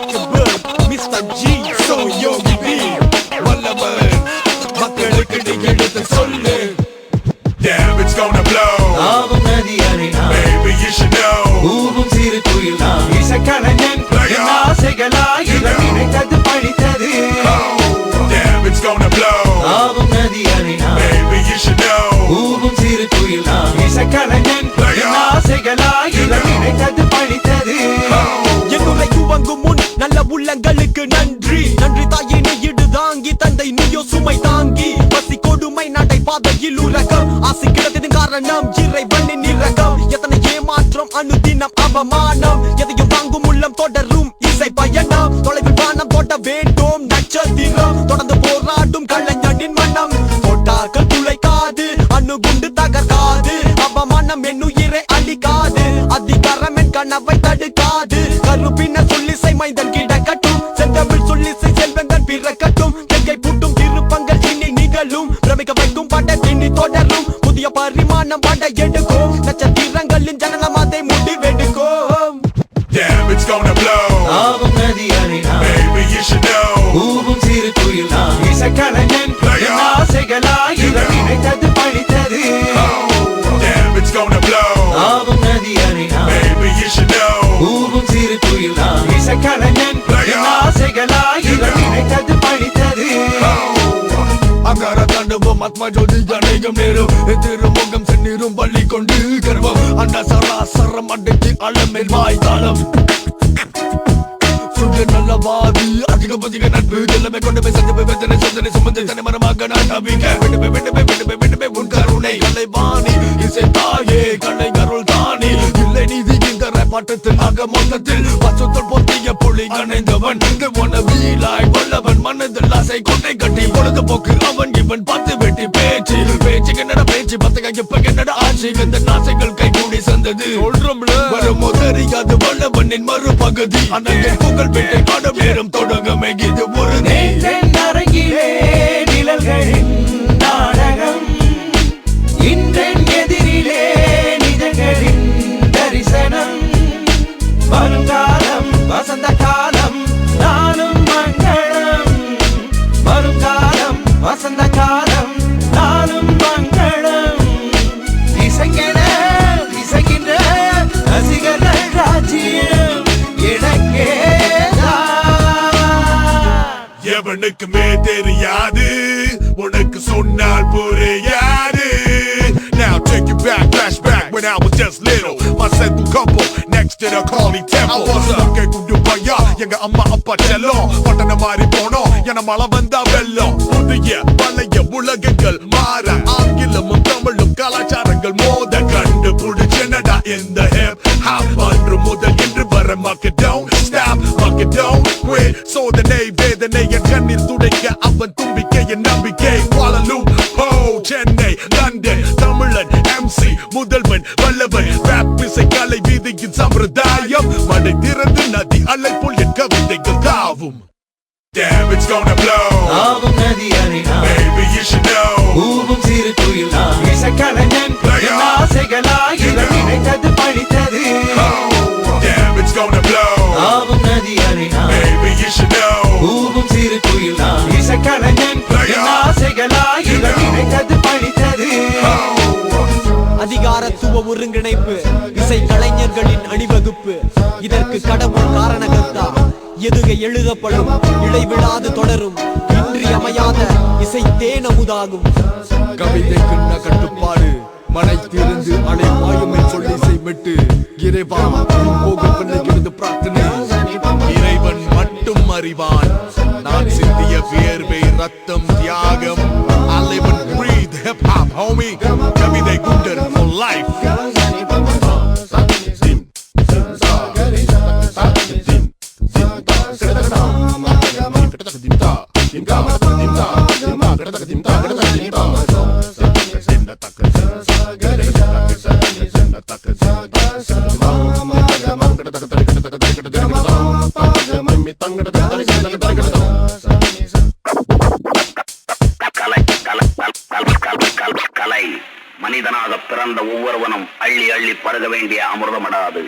unstoppable Mr. G so Yogi B வல்லவன் மக்களுக்கு நீ எடுத்து சொல்லு Damn, it's gonna blow ஆவும் நதி அலைனா Baby, you should know ஊவும் சிறு குயில் நான் இசைக்கலைஞன் என் ஆசைகளாய் இதை நினைத்தது பழித்தது Damn, it's gonna blow ஆவும் நதி அலைனா Baby, you should know ஊவும் சிறு குயில் நான் இசைக்கலைஞன் என் ஆசைகளாய் இதை நினைத்தது பழித்தது என்னுரை துவங்கும் முன் நல்ல உள்ளங்களுக்கு நன்றி நன்றி தாயே நீ இடு தாங்கி தந்தை நீயோ சுமை தாங்கி பசி கொடுமை நடை பாதையில் உலகம் ஆசை கிடத்தது காரணம் இறைவனின் இரகம் எத்தனை ஏமாற்றம் அனுதினம் அவமானம் எதையும் வாங்கும் உள்ளம் தொடரும் இசை பயணம் தொலைவில் வானம் போட்ட வேண்டும் நட்சத்திரம் தொடர்ந்து போராடும் கலைஞனின் மனம் போட்டாக்கள் துளைக்காது அணுகுண்டு தகர்க்காது அவமானம் என் உயிரை அழிக்காது அதிகாரம் என் கனவை தடுக்காது கருப்பின சொல்லிசை மைந்தன் கிடக்கட்டும் செந்தமிழ் சொல்லிசை செல்வங்கள் பிறக்கட்டும் தெங்கை பூட்டும் திருப்பங்கள் இனி நிகழும் பிரமிக்க வைக்கும் படத்தினி தொடரும் புதிய பரிமாணம் பட எடுக்கும் நட்சத்திரங்களின் ஜனனம் அதை முடிவெடுக்கும் Damn, it's gonna blow ஆவும் நதி அலைனா Baby, you should know ஊவும் சிறு குயில் நான் இசைக்கலைஞன் என் ஆசைகளாய் இதை நினைத்தது பழித்தது Damn, it's gonna blow ஆவும் நதி அலைனா Baby, you should know ஊவும் சிறு குயில் நான் இசைக்கலைஞன் என் ஆசைகளாய் இதை நினைத்தது பழித்தது அங்கார தாண்டவம் ஆத்மா ஜோதி அநேகம் நேரம் திருமுகம் செந்நீரும் பள்ளி கொண்டு கர்வம் அண்ட சராசரம் அடைக்கு அளமேல் வாய்தாளம் சுய நல்லவாதி அதிக நட்பு எல்லாமே கொண்டு போய் சந்திப்பு வேதனை சோதனை சுமந்து தனி மரமாக நான் நம்பிக்கை விடுமே உன் கருணை கலைவாணி இசை தாயே கலை கருள் தானி இல்லை நீதி இந்த பாட்டத்தில் ஆக மொத்தத்தில் பசுத்தல் பொத்திய புலி அணைந்தவன் வீலாய் வல்லவன் மனதில் ஆசை கொண்டை கட்டி பொழுதுபோக்கு அவன் இவன் பத்து வெட்டி பேச்சு என்னடா பேச்சு பத்தக இப்ப என்னடா ஆட்சி இந்த நாசைகள் கை கூடி சந்தது சொல்றோம்ல வருமோ தெரியாது வல்லவனின் மறுபகுதி அண்ணன் புகழ் பெற்றை காணும் நேரம் தொடங்கமே இது ஒரு அரங்கிலே நிழல்களின் நாடகம் இன்றென் எதிரிலே நிஜங்களின் தரிசனம் வருங்காலம் வசந்த காலம் நானும் மங்களம் வருங்காலம் வசந்த காலம் நானும் மங்களம் இசைங்கின்ற ரசிகர்கள் ராஜ்யம் எனக்கேதான் எவனுக்குமே தெரியாது உனக்கு சொன்னால் புரியாது Now take you back, flashback when I was just little My second couple next to the Kali temple I was a குண்டு பையா எங்க அம்மா அப்பா செல்லம் பட்டண மாறி போனோம் என மழை வந்தா வெள்ளம் புதிய பழைய உலகங்கள் மாற ஆங்கிலமும் தமிழும் கலாச்சாரங்கள் மோத கண்டு புடிச்சனடா இந்த ஹிப் ஹாப் அன்று முதல் இன்று வர மக்கள் don't stop மக்கள் don't quit சோதனை வேதனை என் கண்ணீர் துடைக்க அவன் தும்பிக்கை என் நம்பிக்கை வாழலும் ஹோ சென்னை லண்டன் தமிழன் MC முதல்வன் வல்லவன் ராப் இசை கலை வீதியின் சம்பிரதாயம் மழை திறந்து நதி அலை போல் என் கவிதைகள் தாவும் Damn, it's gonna blow ஆவும் நதி அலைனா Baby, you should know ஊவும் சிறு குயில் நான் இசைக்கலைஞன் என் ஆசைகளாய் இதை நினைத்தது பழித்தது Damn, it's gonna blow ஆவும் நதி அலைனா Baby, you should know ஊவும் சிறு குயில் நான் இசைக்கலைஞன் என் ஆசைகளாய் இதை நினைத்தது பழித்தது அதிகாரத்துவ ஒருங்கிணைப்பு இசை கலைஞர்களின் அணிவகுப்பு இதற்கு கடவுள் காரணகர்த்தா எதுகை எழுதப்படும் இடைவிடாது தொடரும் இன்றியமையாத இசை தேனமுதாகும் கவிதைக்கு கட்டுப்பாடு மனை திறந்து அலை வாயுமை சொல்லி செய்மிட்டு இறைவா போக பிள்ளைகிறது பிரார்த்தனை இறைவன் மட்டும் அறிவான் நான் சிந்திய வியர்வை ரத்தம் தியாகம் I live and breathe hip hop homie கவிதை குண்டர் for life கலை மனிதனாக பிறந்த ஒவ்வொருவனும் அள்ளி அள்ளி பருக வேண்டிய அமிர்தமடாது.